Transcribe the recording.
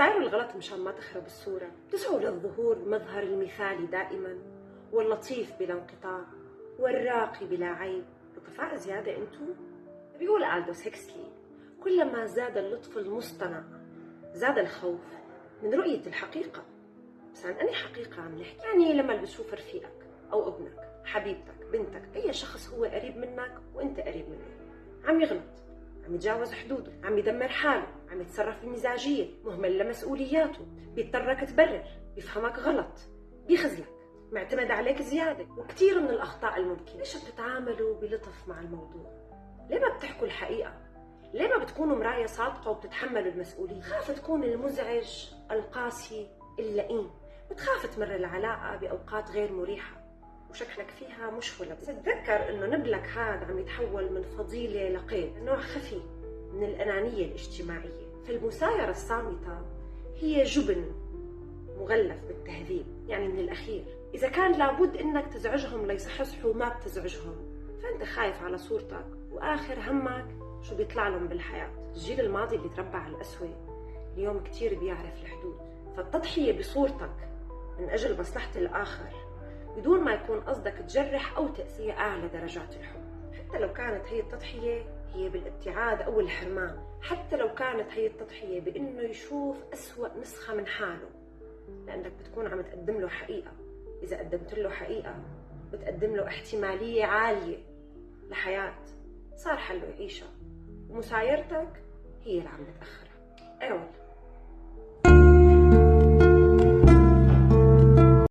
بتستعير الغلط مشان ما تخرب الصورة، بتسعوا للظهور المظهر المثالي دائما، واللطيف بلا انقطاع، والراقي بلا عيب. لطفاء زيادة انتو؟ بيقول ألدوس هيكسلي: كلما زاد اللطف المصطنع زاد الخوف من رؤية الحقيقة. بس عن أي حقيقة عم نحكي؟ يعني لما بتشوف رفيقك أو ابنك، حبيبتك، بنتك، أي شخص هو قريب منك وأنت قريب منه، عم يغلط، عم يتجاوز حدوده، عم يدمر حاله، عم يتصرف بمزاجية، مهمل لمسؤولياته، بيضطرك تبرر، بيفهمك غلط، بيخزلك، معتمد عليك زيادة، وكتير من الأخطاء الممكنة. ليش بتتعاملوا بلطف مع الموضوع؟ ليه ما بتحكوا الحقيقة؟ ليه ما بتكونوا مراية صادقة وبتتحملوا المسؤولية؟ خاف تكون المزعج، القاسي، اللئيم، بتخاف تمر العلاقة بأوقات غير مريحة وشكلك فيها مش ولا بس. تتذكر إنه نبلك هذا عم يتحول من فضيلة لقيد، نوع خفي من الأنانية الاجتماعية. فالمسايرة الصامتة هي جبن مغلف بالتهذيب. يعني من الأخير، إذا كان لابد إنك تزعجهم ليصحصحوا ما بتزعجهم، فأنت خايف على صورتك وآخر همك شو بيطلع لهم بالحياة. الجيل الماضي اللي تربى على القسوة اليوم كتير بيعرف الحدود. فالتضحية بصورتك من أجل مصلحة الآخر بدون ما يكون قصدك تجرح أو تأذيه أعلى درجات الحب. حتى لو كانت هي التضحية هي بالابتعاد أو الحرمان، حتى لو كانت هي التضحية بإنه يشوف أسوأ نسخة من حاله، لأنك بتكون عم تقدم له حقيقة. إذا قدمت له حقيقة بتقدم له احتمالية عالية لحياة صار حله يعيشها، ومسايرتك هي اللي عم بتأخرها. أيوة.